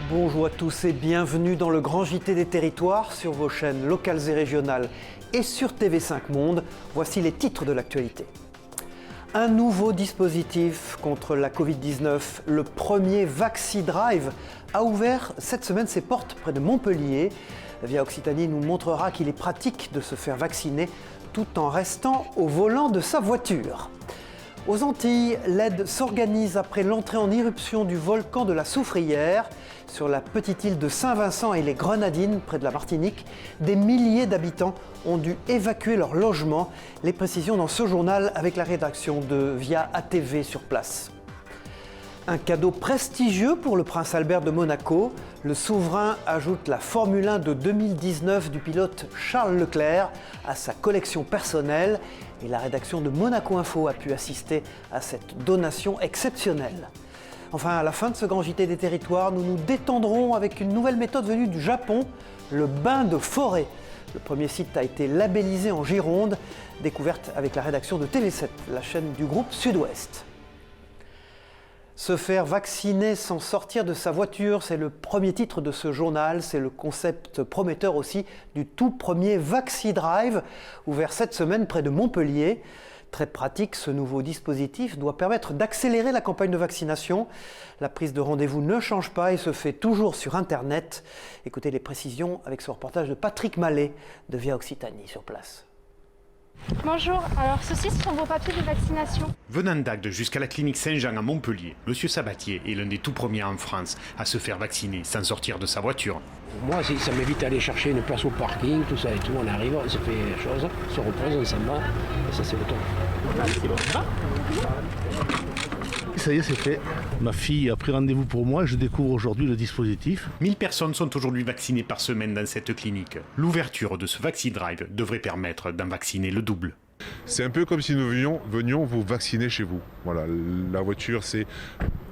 Bonjour à tous et bienvenue dans le Grand JT des territoires sur vos chaînes locales et régionales et sur TV5 Monde. Voici les titres de l'actualité. Un nouveau dispositif contre la Covid-19, le premier VaxiDrive, a ouvert cette semaine ses portes près de Montpellier. Via Occitanie nous montrera qu'il est pratique de se faire vacciner tout en restant au volant de sa voiture. Aux Antilles, l'aide s'organise après l'entrée en éruption du volcan de la Soufrière. Sur la petite île de Saint-Vincent et les Grenadines, près de la Martinique, des milliers d'habitants ont dû évacuer leur logement. Les précisions dans ce journal avec la rédaction de Via ATV sur place. Un cadeau prestigieux pour le prince Albert de Monaco. Le souverain ajoute la Formule 1 de 2019 du pilote Charles Leclerc à sa collection personnelle. Et la rédaction de Monaco Info a pu assister à cette donation exceptionnelle. Enfin, à la fin de ce grand JT des territoires, nous nous détendrons avec une nouvelle méthode venue du Japon, le bain de forêt. Le premier site a été labellisé en Gironde, découverte avec la rédaction de TV7, la chaîne du groupe Sud-Ouest. Se faire vacciner sans sortir de sa voiture, c'est le premier titre de ce journal. C'est le concept prometteur aussi du tout premier VaxiDrive, ouvert cette semaine près de Montpellier. Très pratique, ce nouveau dispositif doit permettre d'accélérer la campagne de vaccination. La prise de rendez-vous ne change pas et se fait toujours sur Internet. Écoutez les précisions avec ce reportage de Patrick Mallet de Via Occitanie sur place. Bonjour, alors ceci sont vos papiers de vaccination. Venant d'Agde jusqu'à la clinique Saint-Jean à Montpellier, M. Sabatier est l'un des tout premiers en France à se faire vacciner sans sortir de sa voiture. Moi, ça m'évite d'aller chercher une place au parking, tout ça et tout. On arrive, on se fait les choses, on se repose, on s'en va, et ça c'est le top. Ça y est, c'est fait. Ma fille a pris rendez-vous pour moi et je découvre aujourd'hui le dispositif. 1000 personnes sont aujourd'hui vaccinées par semaine dans cette clinique. L'ouverture de ce VaxiDrive devrait permettre d'en vacciner le double. C'est un peu comme si nous venions vous vacciner chez vous. Voilà, la voiture, c'est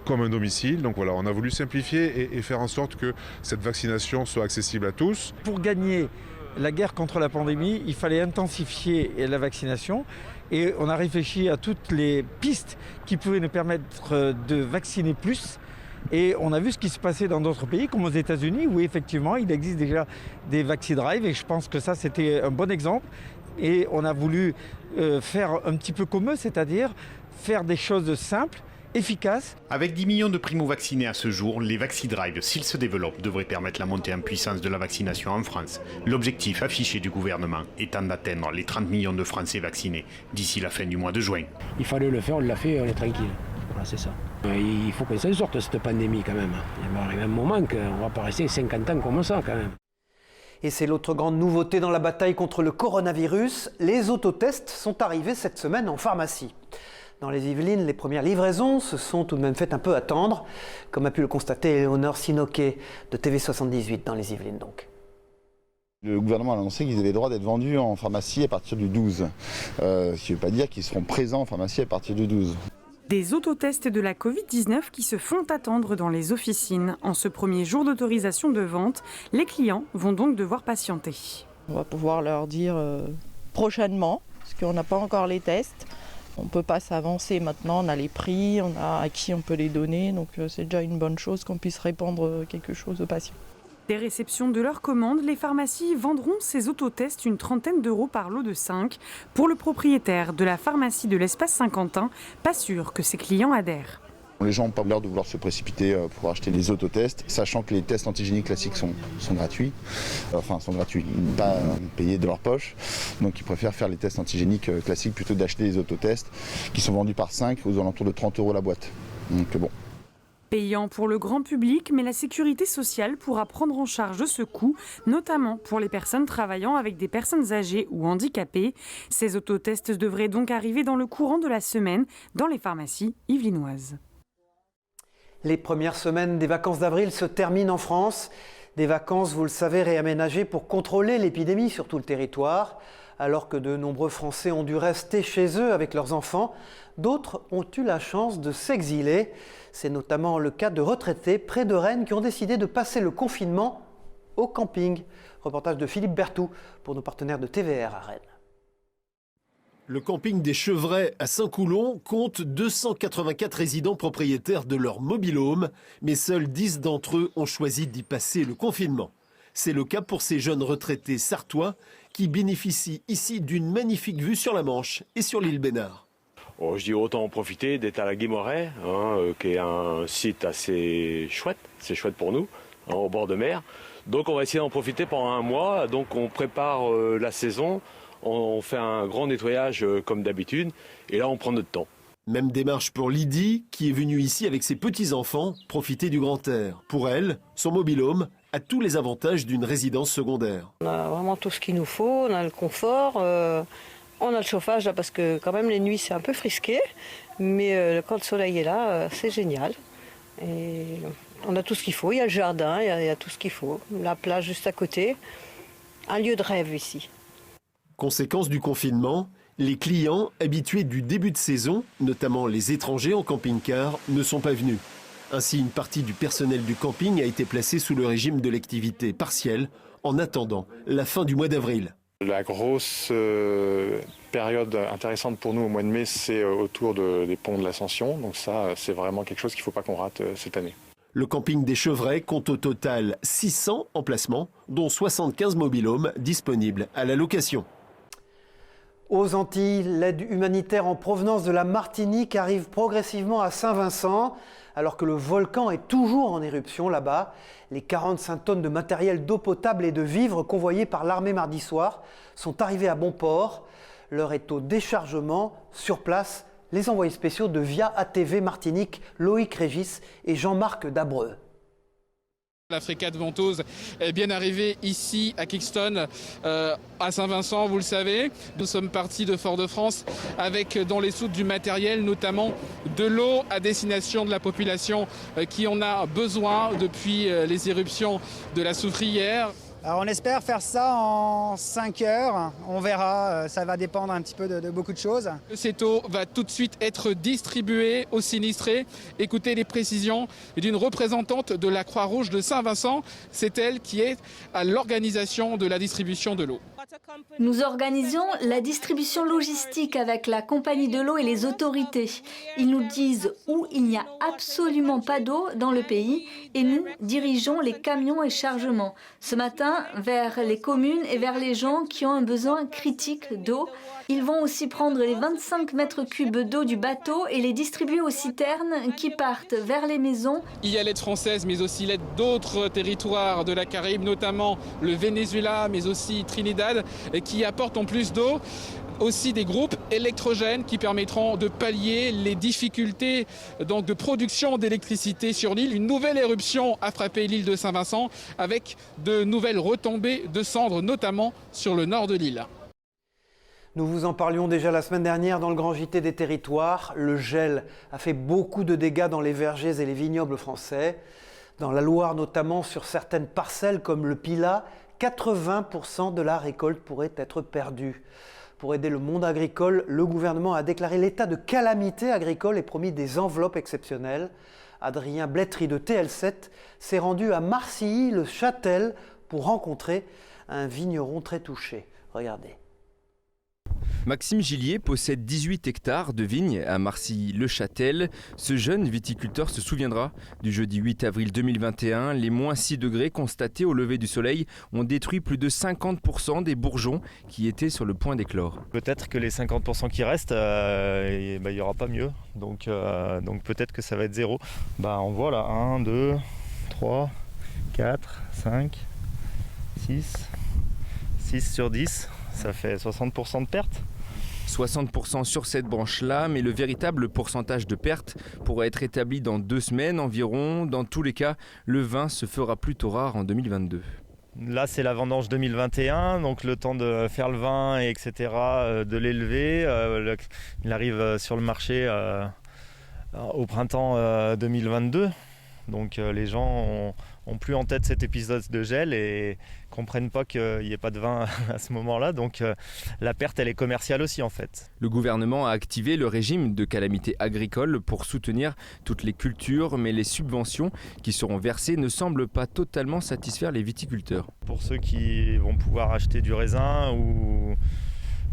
comme un domicile. Donc voilà, on a voulu simplifier et faire en sorte que cette vaccination soit accessible à tous. Pour gagner la guerre contre la pandémie, il fallait intensifier la vaccination. Et on a réfléchi à toutes les pistes qui pouvaient nous permettre de vacciner plus. Et on a vu ce qui se passait dans d'autres pays, comme aux États-Unis, où effectivement il existe déjà des VaxiDrive. Et je pense que ça, c'était un bon exemple. Et on a voulu faire un petit peu comme eux, c'est-à-dire faire des choses simples, efficaces. Avec 10 millions de primo-vaccinés à ce jour, les VaxiDrive, s'ils se développent, devraient permettre la montée en puissance de la vaccination en France. L'objectif affiché du gouvernement étant d'atteindre les 30 millions de Français vaccinés d'ici la fin du mois de juin. Il fallait le faire, on l'a fait, on est tranquille. Voilà, c'est ça. Il faut qu'on s'en sorte de cette pandémie quand même. Il va arriver un moment qu'on va pas rester 50 ans comme ça quand même. Et c'est l'autre grande nouveauté dans la bataille contre le coronavirus. Les autotests sont arrivés cette semaine en pharmacie. Dans les Yvelines, les premières livraisons se sont tout de même fait un peu attendre, comme a pu le constater Éléonore Sinoquet de TV78 dans les Yvelines donc. Le gouvernement a annoncé qu'ils avaient le droit d'être vendus en pharmacie à partir du 12. Ce qui ne veut pas dire qu'ils seront présents en pharmacie à partir du 12. Des autotests de la Covid-19 qui se font attendre dans les officines. En ce premier jour d'autorisation de vente, les clients vont donc devoir patienter. On va pouvoir leur dire prochainement, parce qu'on n'a pas encore les tests. On ne peut pas s'avancer maintenant, on a les prix, on a à qui on peut les donner, donc c'est déjà une bonne chose qu'on puisse répondre quelque chose aux patients. Des réceptions de leurs commandes, les pharmacies vendront ces autotests une trentaine d'euros par lot de 5. Pour le propriétaire de la pharmacie de l'Espace Saint-Quentin, pas sûr que ses clients adhèrent. Les gens n'ont pas l'air de vouloir se précipiter pour acheter les autotests, sachant que les tests antigéniques classiques sont gratuits. Sont gratuits, pas payés de leur poche. Donc ils préfèrent faire les tests antigéniques classiques plutôt d'acheter les autotests qui sont vendus par 5 aux alentours de 30 euros la boîte. Donc bon. Payant pour le grand public, mais la sécurité sociale pourra prendre en charge ce coût, notamment pour les personnes travaillant avec des personnes âgées ou handicapées. Ces autotests devraient donc arriver dans le courant de la semaine dans les pharmacies yvelinoises. Les premières semaines des vacances d'avril se terminent en France. Des vacances, vous le savez, réaménagées pour contrôler l'épidémie sur tout le territoire. Alors que de nombreux Français ont dû rester chez eux avec leurs enfants, d'autres ont eu la chance de s'exiler. C'est notamment le cas de retraités près de Rennes qui ont décidé de passer le confinement au camping. Reportage de Philippe Berthoud pour nos partenaires de TVR à Rennes. Le camping des Chevrets à Saint-Coulon compte 284 résidents propriétaires de leur mobil-home, mais seuls 10 d'entre eux ont choisi d'y passer le confinement. C'est le cas pour ces jeunes retraités sartois qui bénéficient ici d'une magnifique vue sur la Manche et sur l'île Bénard. Oh, je dis autant en profiter d'être à la Guémoret, qui est un site assez chouette, c'est chouette pour nous, au bord de mer. Donc on va essayer d'en profiter pendant un mois, donc on prépare la saison. On fait un grand nettoyage comme d'habitude et là on prend notre temps. Même démarche pour Lydie qui est venue ici avec ses petits-enfants profiter du grand air. Pour elle, son mobil-home a tous les avantages d'une résidence secondaire. On a vraiment tout ce qu'il nous faut, on a le confort, on a le chauffage là parce que quand même les nuits c'est un peu frisqué, mais quand le soleil est là c'est génial. Et on a tout ce qu'il faut, il y a le jardin, il y a tout ce qu'il faut, la plage juste à côté, un lieu de rêve ici. Conséquence du confinement, les clients habitués du début de saison, notamment les étrangers en camping-car, ne sont pas venus. Ainsi, une partie du personnel du camping a été placée sous le régime de l'activité partielle en attendant la fin du mois d'avril. La grosse période intéressante pour nous au mois de mai, c'est autour des ponts de l'Ascension. Donc ça, c'est vraiment quelque chose qu'il ne faut pas qu'on rate cette année. Le camping des Chevrets compte au total 600 emplacements, dont 75 mobil-homes disponibles à la location. Aux Antilles, l'aide humanitaire en provenance de la Martinique arrive progressivement à Saint-Vincent. Alors que le volcan est toujours en éruption là-bas, les 45 tonnes de matériel d'eau potable et de vivres convoyés par l'armée mardi soir sont arrivés à bon port. L'heure est au déchargement. Sur place, les envoyés spéciaux de Via ATV Martinique, Loïc Régis et Jean-Marc Dabreux. La frégate Ventose est bien arrivée ici à Kingston, à Saint-Vincent, vous le savez. Nous sommes partis de Fort-de-France avec dans les soutes du matériel, notamment de l'eau à destination de la population qui en a besoin depuis les éruptions de la Soufrière. Alors on espère faire ça en 5 heures, on verra, ça va dépendre un petit peu de beaucoup de choses. Cette eau va tout de suite être distribuée aux sinistrés. Écoutez les précisions d'une représentante de la Croix-Rouge de Saint-Vincent, c'est elle qui est à l'organisation de la distribution de l'eau. Nous organisons la distribution logistique avec la compagnie de l'eau et les autorités. Ils nous disent où il n'y a absolument pas d'eau dans le pays et nous dirigeons les camions et chargements. Ce matin, vers les communes et vers les gens qui ont un besoin critique d'eau. Ils vont aussi prendre les 25 mètres cubes d'eau du bateau et les distribuer aux citernes qui partent vers les maisons. Il y a l'aide française, mais aussi l'aide d'autres territoires de la Caraïbe, notamment le Venezuela, mais aussi Trinidad, qui apportent en plus d'eau aussi des groupes électrogènes qui permettront de pallier les difficultés donc, de production d'électricité sur l'île. Une nouvelle éruption a frappé l'île de Saint-Vincent avec de nouvelles retombées de cendres, notamment sur le nord de l'île. Nous vous en parlions déjà la semaine dernière dans le Grand JT des territoires. Le gel a fait beaucoup de dégâts dans les vergers et les vignobles français. Dans la Loire notamment, sur certaines parcelles comme le Pilat, 80% de la récolte pourrait être perdue. Pour aider le monde agricole, le gouvernement a déclaré l'état de calamité agricole et promis des enveloppes exceptionnelles. Adrien Blétry de TL7 s'est rendu à Marcilly-le-Châtel pour rencontrer un vigneron très touché. Regardez. Maxime Gillier possède 18 hectares de vignes à Marcilly-le-Châtel. Ce jeune viticulteur se souviendra du jeudi 8 avril 2021. Les moins 6 degrés constatés au lever du soleil ont détruit plus de 50% des bourgeons qui étaient sur le point d'éclore. Peut-être que les 50% qui restent, il n'y aura pas mieux. Donc peut-être que ça va être zéro. On voit là 1, 2, 3, 4, 5, 6 sur 10. Ça fait 60% de perte. 60% sur cette branche-là, mais le véritable pourcentage de perte pourrait être établi dans 2 semaines environ. Dans tous les cas, le vin se fera plutôt rare en 2022. Là, c'est la vendange 2021, donc le temps de faire le vin, etc., de l'élever. Il arrive sur le marché au printemps 2022. Donc les gens ont plus en tête cet épisode de gel et comprennent pas qu'il n'y ait pas de vin à ce moment-là. Donc la perte, elle est commerciale aussi en fait. Le gouvernement a activé le régime de calamité agricole pour soutenir toutes les cultures, mais les subventions qui seront versées ne semblent pas totalement satisfaire les viticulteurs. Pour ceux qui vont pouvoir acheter du raisin ou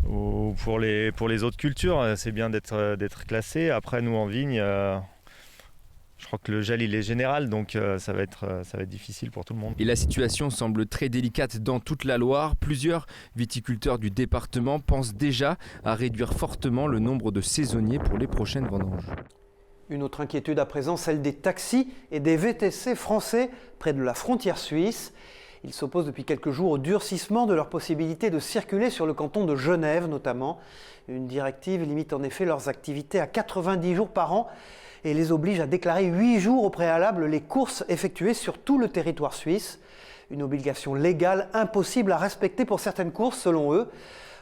ou pour les autres cultures, c'est bien d'être classé. Après, nous en vigne, je crois que le gel il est général, donc ça va être difficile pour tout le monde. Et la situation semble très délicate dans toute la Loire. Plusieurs viticulteurs du département pensent déjà à réduire fortement le nombre de saisonniers pour les prochaines vendanges. Une autre inquiétude à présent, celle des taxis et des VTC français près de la frontière suisse. Ils s'opposent depuis quelques jours au durcissement de leur possibilité de circuler sur le canton de Genève notamment. Une directive limite en effet leurs activités à 90 jours par an et les oblige à déclarer 8 jours au préalable les courses effectuées sur tout le territoire suisse. Une obligation légale impossible à respecter pour certaines courses selon eux.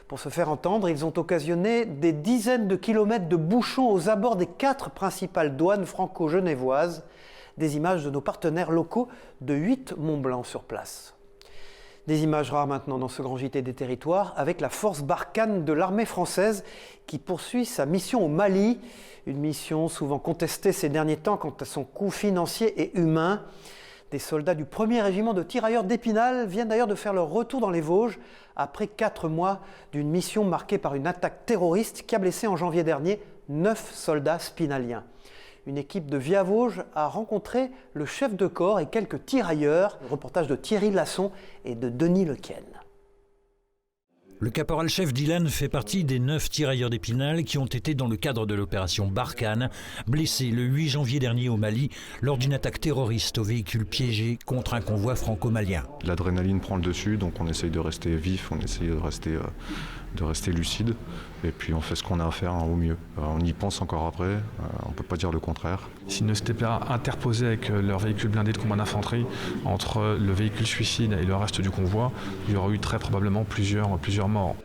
Pour se faire entendre, ils ont occasionné des dizaines de kilomètres de bouchons aux abords des 4 principales douanes franco-genevoises. Des images de nos partenaires locaux de 8 Mont-Blanc sur place. Des images rares maintenant dans ce grand JT des territoires avec la force Barkhane de l'armée française qui poursuit sa mission au Mali. Une mission souvent contestée ces derniers temps quant à son coût financier et humain. Des soldats du 1er régiment de tirailleurs d'Épinal viennent d'ailleurs de faire leur retour dans les Vosges après 4 mois d'une mission marquée par une attaque terroriste qui a blessé en janvier dernier 9 soldats spinaliens. Une équipe de Via Vosges a rencontré le chef de corps et quelques tirailleurs. Reportage de Thierry Lasson et de Denis Lequesne. Le caporal-chef Dylan fait partie des 9 tirailleurs d'Épinal qui ont été dans le cadre de l'opération Barkhane, blessés le 8 janvier dernier au Mali lors d'une attaque terroriste au véhicule piégé contre un convoi franco-malien. L'adrénaline prend le dessus, donc on essaye de rester vif, on essaye de rester lucide, et puis on fait ce qu'on a à faire au mieux. On y pense encore après, on ne peut pas dire le contraire. S'ils ne s'étaient pas interposés avec leur véhicule blindé de combat d'infanterie entre le véhicule suicide et le reste du convoi, il y aurait eu très probablement plusieurs morts.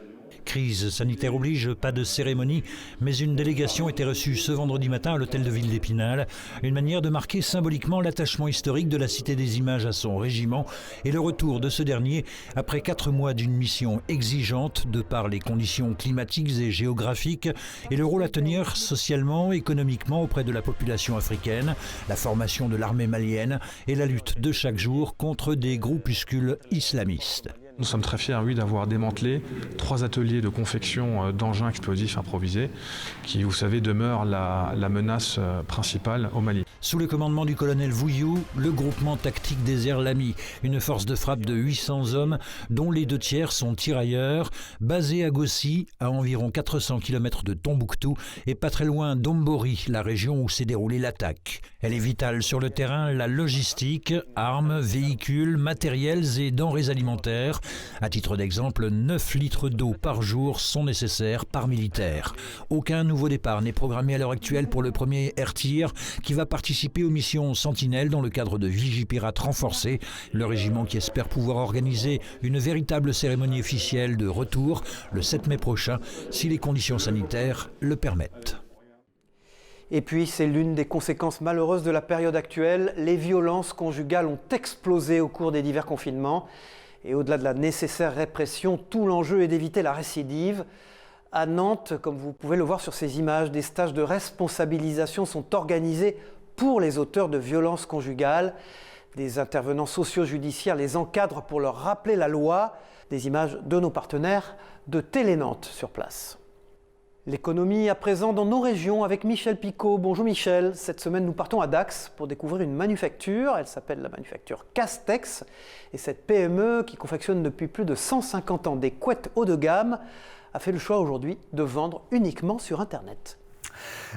Crise sanitaire oblige, pas de cérémonie, mais une délégation était reçue ce vendredi matin à l'hôtel de ville d'Épinal. Une manière de marquer symboliquement l'attachement historique de la Cité des Images à son régiment et le retour de ce dernier après 4 mois d'une mission exigeante de par les conditions climatiques et géographiques et le rôle à tenir socialement, économiquement auprès de la population africaine, la formation de l'armée malienne et la lutte de chaque jour contre des groupuscules islamistes. Nous sommes très fiers, oui, d'avoir démantelé 3 ateliers de confection d'engins explosifs improvisés qui, vous savez, demeurent la menace principale au Mali. Sous le commandement du colonel Vouillou, le groupement tactique Désert Lamy, une force de frappe de 800 hommes, dont les 2 tiers sont tirailleurs, basée à Gossi, à environ 400 km de Tombouctou et pas très loin d'Ombori, la région où s'est déroulée l'attaque. Elle est vitale sur le terrain, la logistique, armes, véhicules, matériels et denrées alimentaires. À titre d'exemple, 9 litres d'eau par jour sont nécessaires par militaire. Aucun nouveau départ n'est programmé à l'heure actuelle pour le premier Air Tir qui va participer aux missions Sentinelle dans le cadre de Vigipirate renforcé. Le régiment qui espère pouvoir organiser une véritable cérémonie officielle de retour le 7 mai prochain si les conditions sanitaires le permettent. Et puis, c'est l'une des conséquences malheureuses de la période actuelle. Les violences conjugales ont explosé au cours des divers confinements. Et au-delà de la nécessaire répression, tout l'enjeu est d'éviter la récidive. À Nantes, comme vous pouvez le voir sur ces images, des stages de responsabilisation sont organisés pour les auteurs de violences conjugales. Des intervenants socio-judiciaires les encadrent pour leur rappeler la loi. Des images de nos partenaires de Télé Nantes sur place. L'économie à présent dans nos régions avec Michel Picot. Bonjour Michel, cette semaine nous partons à Dax pour découvrir une manufacture. Elle s'appelle la manufacture Castex et cette PME qui confectionne depuis plus de 150 ans des couettes haut de gamme a fait le choix aujourd'hui de vendre uniquement sur Internet.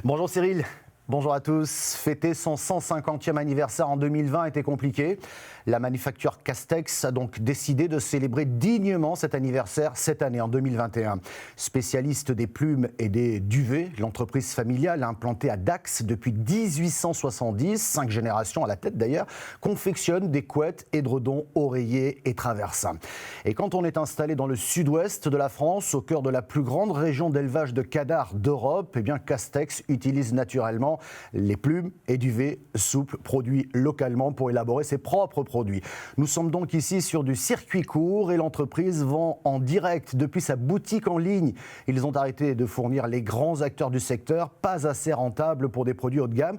Bonjour Cyril. Bonjour à tous. Fêter son 150e anniversaire en 2020 était compliqué. La manufacture Castex a donc décidé de célébrer dignement cet anniversaire cette année, en 2021. Spécialiste des plumes et des duvets, l'entreprise familiale implantée à Dax depuis 1870, 5 générations à la tête d'ailleurs, confectionne des couettes, édredons, oreillers et traversins. Et quand on est installé dans le sud-ouest de la France, au cœur de la plus grande région d'élevage de canards d'Europe, eh bien Castex utilise naturellement également les plumes et duvets souples produits localement pour élaborer ses propres produits. Nous sommes donc ici sur du circuit court et l'entreprise vend en direct depuis sa boutique en ligne. Ils ont arrêté de fournir les grands acteurs du secteur, pas assez rentables pour des produits haut de gamme.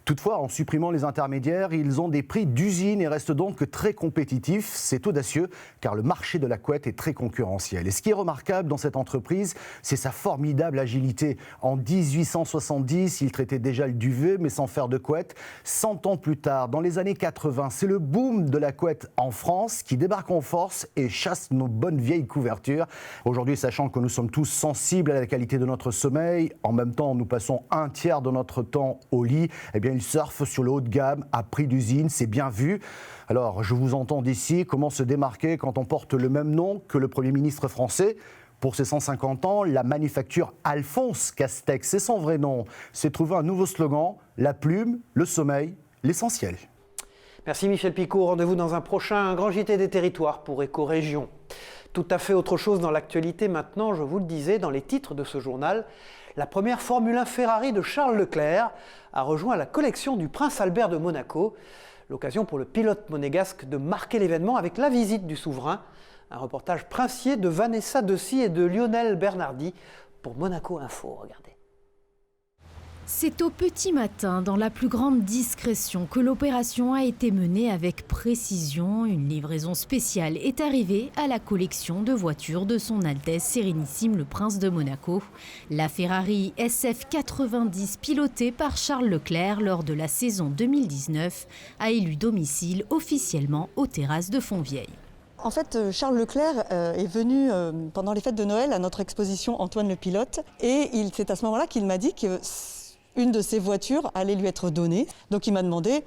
Toutefois, en supprimant les intermédiaires, ils ont des prix d'usine et restent donc très compétitifs. C'est audacieux car le marché de la couette est très concurrentiel. Et ce qui est remarquable dans cette entreprise, c'est sa formidable agilité. En 1870, ils traitaient déjà le duvet, mais sans faire de couette. 100 ans plus tard, dans les années 80, c'est le boom de la couette en France qui débarque en force et chasse nos bonnes vieilles couvertures. Aujourd'hui, sachant que nous sommes tous sensibles à la qualité de notre sommeil, en même temps, nous passons un tiers de notre temps au lit, eh bien, ils surfent sur le haut de gamme à prix d'usine, c'est bien vu. Alors, je vous entends d'ici, comment se démarquer quand on porte le même nom que le Premier ministre français ? Pour ses 150 ans, la manufacture Alphonse Castex, c'est son vrai nom, s'est trouvé un nouveau slogan, la plume, le sommeil, l'essentiel. Merci Michel Picot, rendez-vous dans un prochain Grand JT des Territoires pour Éco-Région. Tout à fait autre chose dans l'actualité maintenant, je vous le disais dans les titres de ce journal. La première Formule 1 Ferrari de Charles Leclerc a rejoint la collection du prince Albert de Monaco. L'occasion pour le pilote monégasque de marquer l'événement avec la visite du souverain. Un reportage princier de Vanessa Dessy et de Lionel Bernardi pour Monaco Info. Regardez. C'est au petit matin, dans la plus grande discrétion, que l'opération a été menée avec précision. Une livraison spéciale est arrivée à la collection de voitures de son Altesse Sérénissime le Prince de Monaco. La Ferrari SF90, pilotée par Charles Leclerc lors de la saison 2019, a élu domicile officiellement aux terrasses de Fontvieille. En fait, Charles Leclerc est venu pendant les fêtes de Noël à notre exposition Antoine le Pilote et c'est à ce moment-là qu'il m'a dit qu'une de ses voitures allait lui être donnée. Donc il m'a demandé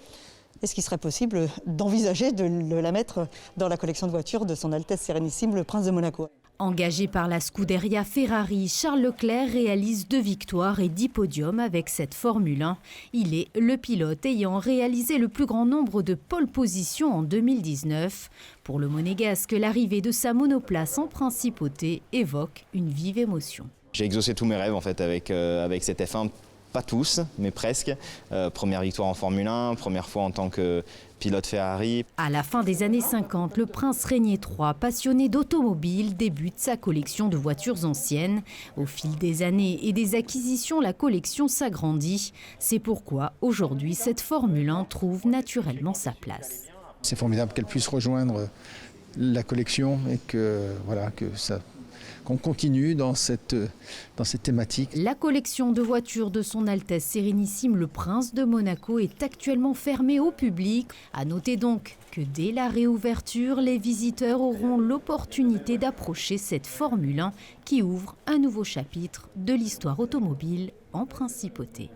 est-ce qu'il serait possible d'envisager de la mettre dans la collection de voitures de son Altesse Sérénissime le Prince de Monaco. Engagé par la Scuderia Ferrari, Charles Leclerc réalise 2 victoires et 10 podiums avec cette Formule 1. Il est le pilote ayant réalisé le plus grand nombre de pole positions en 2019. Pour le Monégasque, l'arrivée de sa monoplace en principauté évoque une vive émotion. J'ai exaucé tous mes rêves en fait avec cette F1. Pas tous, mais presque. Première victoire en Formule 1, première fois en tant que pilote Ferrari. À la fin des années 50, le prince Régnier III, passionné d'automobile, débute sa collection de voitures anciennes. Au fil des années et des acquisitions, la collection s'agrandit. C'est pourquoi aujourd'hui, cette Formule 1 trouve naturellement sa place. C'est formidable qu'elle puisse rejoindre la collection et qu'on continue dans cette thématique. La collection de voitures de son Altesse Sérénissime le Prince de Monaco est actuellement fermée au public. À noter donc que dès la réouverture, les visiteurs auront l'opportunité d'approcher cette Formule 1 qui ouvre un nouveau chapitre de l'histoire automobile en principauté.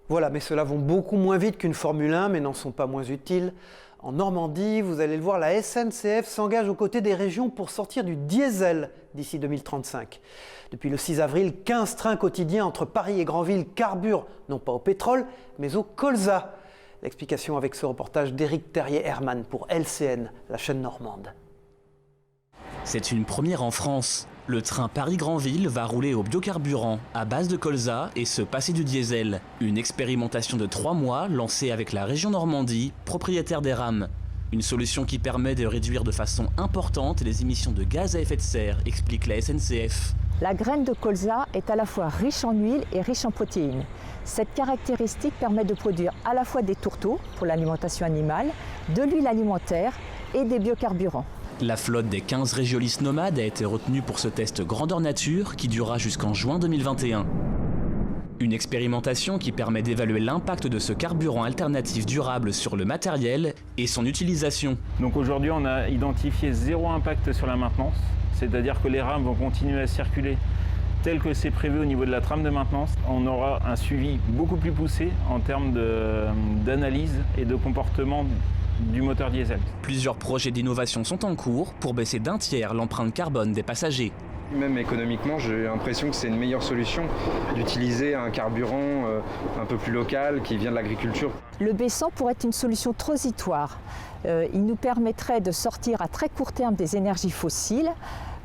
Voilà, mais ceux-là vont beaucoup moins vite qu'une Formule 1, mais n'en sont pas moins utiles. En Normandie, vous allez le voir, la SNCF s'engage aux côtés des régions pour sortir du diesel d'ici 2035. Depuis le 6 avril, 15 trains quotidiens entre Paris et Granville carburent, non pas au pétrole, mais au colza. L'explication avec ce reportage d'Éric Terrier-Hermann pour LCN, la chaîne normande. C'est une première en France. Le train Paris-Granville va rouler au biocarburant à base de colza et se passer du diesel. Une expérimentation de 3 mois lancée avec la région Normandie, propriétaire des rames. Une solution qui permet de réduire de façon importante les émissions de gaz à effet de serre, explique la SNCF. La graine de colza est à la fois riche en huile et riche en protéines. Cette caractéristique permet de produire à la fois des tourteaux pour l'alimentation animale, de l'huile alimentaire et des biocarburants. La flotte des 15 régiolistes nomades a été retenue pour ce test grandeur nature qui durera jusqu'en juin 2021. Une expérimentation qui permet d'évaluer l'impact de ce carburant alternatif durable sur le matériel et son utilisation. Donc aujourd'hui, on a identifié 0 impact sur la maintenance, c'est-à-dire que les rames vont continuer à circuler tel que c'est prévu au niveau de la trame de maintenance. On aura un suivi beaucoup plus poussé en termes d'analyse et de comportement du moteur diesel. Plusieurs projets d'innovation sont en cours pour baisser d'1 tiers l'empreinte carbone des passagers. Même économiquement, j'ai l'impression que c'est une meilleure solution d'utiliser un carburant un peu plus local qui vient de l'agriculture. Le B100 pourrait être une solution transitoire. Il nous permettrait de sortir à très court terme des énergies fossiles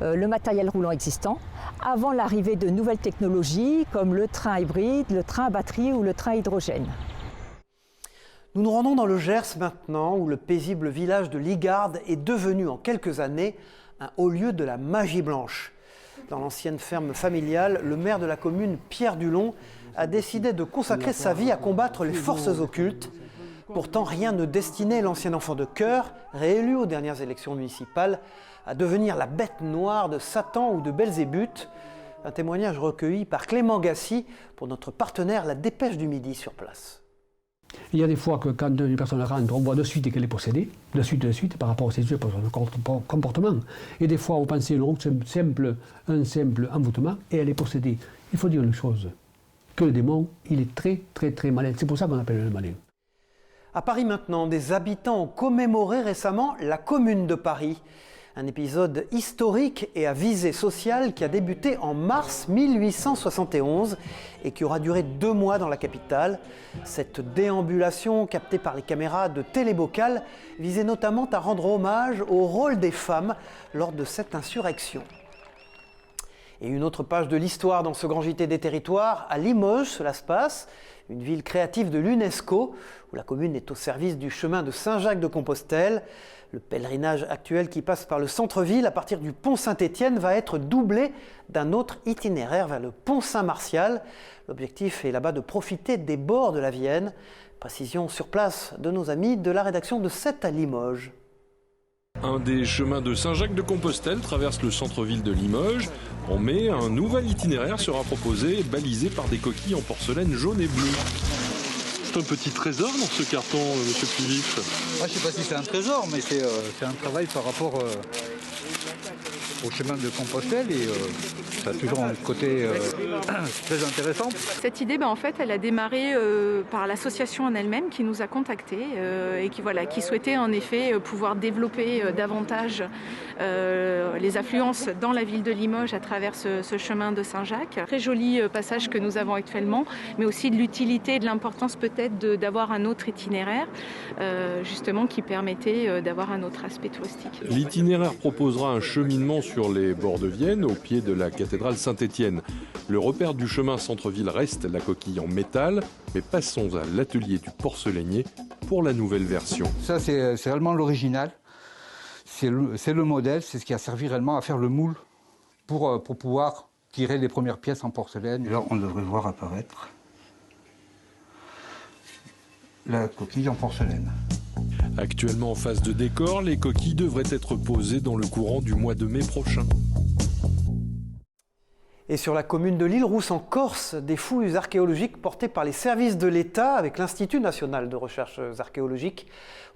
le matériel roulant existant, avant l'arrivée de nouvelles technologies comme le train hybride, le train à batterie ou le train à hydrogène. Nous nous rendons dans le Gers maintenant, où le paisible village de Ligarde est devenu en quelques années un haut lieu de la magie blanche. Dans l'ancienne ferme familiale, le maire de la commune, Pierre Dulon, a décidé de consacrer sa vie à combattre les forces occultes. Pourtant, rien ne destinait l'ancien enfant de chœur, réélu aux dernières élections municipales, à devenir la bête noire de Satan ou de Belzébuth. Un témoignage recueilli par Clément Gassi pour notre partenaire La Dépêche du Midi sur place. Il y a des fois que quand une personne rentre, on voit de suite qu'elle est possédée, de suite, par rapport à ses yeux, par son comportement. Et des fois, on pense un simple envoûtement, et elle est possédée. Il faut dire une chose, que le démon, il est très malin. C'est pour ça qu'on appelle le malin. À Paris maintenant, des habitants ont commémoré récemment la Commune de Paris. Un épisode historique et à visée sociale qui a débuté en mars 1871 et qui aura duré 2 mois dans la capitale. Cette déambulation captée par les caméras de Télébocal visait notamment à rendre hommage au rôle des femmes lors de cette insurrection. Et une autre page de l'histoire dans ce grand JT des territoires, à Limoges, cela se passe, une ville créative de l'UNESCO, où la commune est au service du chemin de Saint-Jacques-de-Compostelle. Le pèlerinage actuel qui passe par le centre-ville à partir du pont Saint-Étienne va être doublé d'un autre itinéraire vers le pont Saint-Martial. L'objectif est là-bas de profiter des bords de la Vienne. Précision sur place de nos amis de la rédaction de 7 à Limoges. Un des chemins de Saint-Jacques-de-Compostelle traverse le centre-ville de Limoges. En mai, un nouvel itinéraire sera proposé, balisé par des coquilles en porcelaine jaune et bleue. C'est un petit trésor dans ce carton, monsieur Pivif. Moi, je ne sais pas si c'est un trésor, mais c'est un travail par rapport au chemin de Compostelle et ça a toujours un côté très intéressant. Cette idée, en fait, elle a démarré par l'association en elle-même qui nous a contactés et qui souhaitait en effet pouvoir développer davantage les affluences dans la ville de Limoges à travers ce chemin de Saint-Jacques. Très joli passage que nous avons actuellement, mais aussi de l'utilité et de l'importance peut-être d'avoir un autre itinéraire, justement qui permettait d'avoir un autre aspect touristique. L'itinéraire proposera un cheminement sur les bords de Vienne, au pied de la cathédrale Saint-Étienne. Le repère du chemin centre-ville reste la coquille en métal, mais passons à l'atelier du porcelainier pour la nouvelle version. Ça, c'est réellement l'original. C'est le modèle, c'est ce qui a servi réellement à faire le moule pour pouvoir tirer les premières pièces en porcelaine. Et là, on devrait voir apparaître la coquille en porcelaine. Actuellement en phase de décor, les coquilles devraient être posées dans le courant du mois de mai prochain. Et sur la commune de l'Île-Rousse en Corse, des fouilles archéologiques portées par les services de l'État avec l'Institut national de recherches archéologiques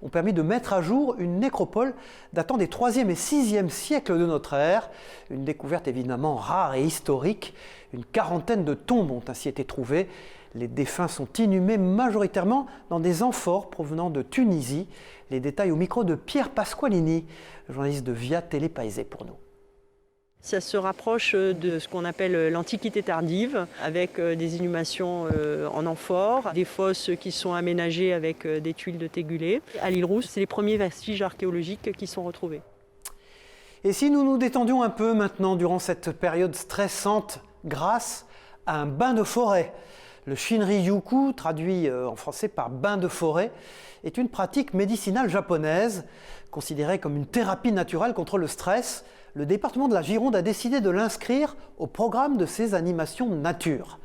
ont permis de mettre à jour une nécropole datant des 3e et 6e siècles de notre ère. Une découverte évidemment rare et historique. Une quarantaine de tombes ont ainsi été trouvées. Les défunts sont inhumés majoritairement dans des amphores provenant de Tunisie. Les détails au micro de Pierre Pasqualini, journaliste de Via Télé Paese pour nous. Ça se rapproche de ce qu'on appelle l'Antiquité tardive, avec des inhumations en amphores, des fosses qui sont aménagées avec des tuiles de tégulé. À l'Île-Rousse, c'est les premiers vestiges archéologiques qui sont retrouvés. Et si nous nous détendions un peu maintenant durant cette période stressante grâce à un bain de forêt? Le Shinrin-yoku, traduit en français par bain de forêt, est une pratique médicinale japonaise, considérée comme une thérapie naturelle contre le stress. Le département de la Gironde a décidé de l'inscrire au programme de ses animations nature.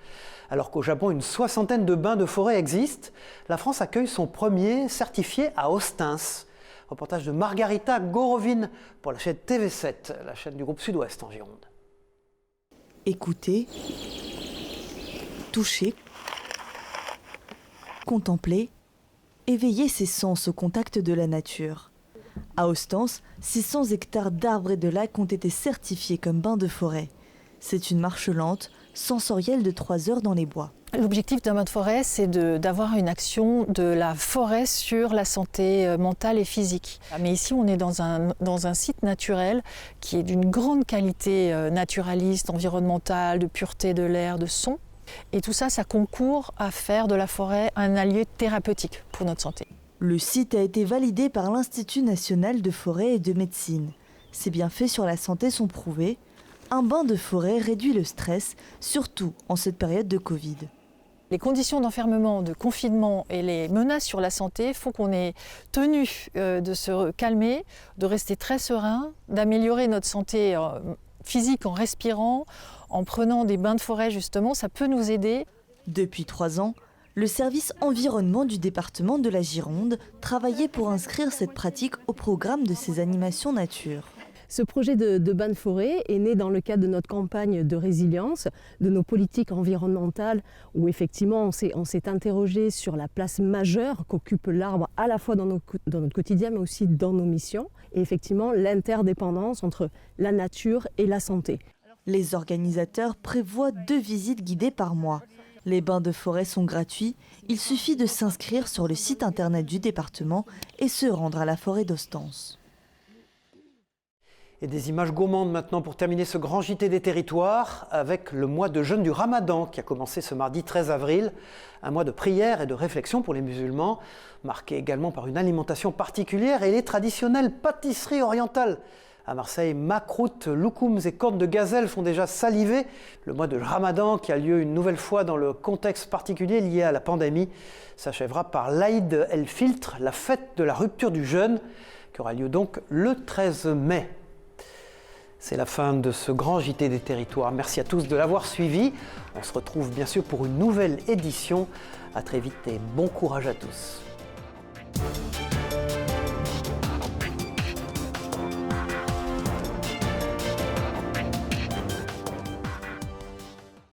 Alors qu'au Japon, une 60aine de bains de forêt existent, la France accueille son premier certifié à Ostens. Reportage de Margarita Gorovin pour la chaîne TV7, la chaîne du groupe Sud-Ouest en Gironde. Écouter, toucher, contempler, éveiller ses sens au contact de la nature. À Ostens, 600 hectares d'arbres et de lacs ont été certifiés comme bains de forêt. C'est une marche lente, sensorielle de 3 heures dans les bois. L'objectif d'un bain de forêt, c'est d'avoir une action de la forêt sur la santé mentale et physique. Mais ici, on est dans un site naturel qui est d'une grande qualité naturaliste, environnementale, de pureté de l'air, de son. Et tout ça, ça concourt à faire de la forêt un lieu thérapeutique pour notre santé. Le site a été validé par l'Institut national de forêt et de médecine. Ses bienfaits sur la santé sont prouvés. Un bain de forêt réduit le stress, surtout en cette période de Covid. Les conditions d'enfermement, de confinement et les menaces sur la santé font qu'on est tenu de se calmer, de rester très serein, d'améliorer notre santé physique en respirant, en prenant des bains de forêt justement, ça peut nous aider. Depuis 3 ans, le service environnement du département de la Gironde travaillait pour inscrire cette pratique au programme de ses animations nature. Ce projet de bain de forêt est né dans le cadre de notre campagne de résilience, de nos politiques environnementales, où effectivement on s'est interrogé sur la place majeure qu'occupe l'arbre à la fois dans notre quotidien, mais aussi dans nos missions, et effectivement l'interdépendance entre la nature et la santé. Les organisateurs prévoient 2 visites guidées par mois. Les bains de forêt sont gratuits, il suffit de s'inscrire sur le site internet du département et se rendre à la forêt d'Ostens. Et des images gourmandes maintenant pour terminer ce grand JT des territoires avec le mois de jeûne du Ramadan qui a commencé ce mardi 13 avril. Un mois de prière et de réflexion pour les musulmans, marqué également par une alimentation particulière et les traditionnelles pâtisseries orientales. À Marseille, makrout, loukoums et cornes de gazelle font déjà saliver. Le mois de Ramadan, qui a lieu une nouvelle fois dans le contexte particulier lié à la pandémie, s'achèvera par l'Aïd el-Filtre, la fête de la rupture du jeûne, qui aura lieu donc le 13 mai. C'est la fin de ce grand JT des territoires. Merci à tous de l'avoir suivi. On se retrouve bien sûr pour une nouvelle édition. À très vite et bon courage à tous.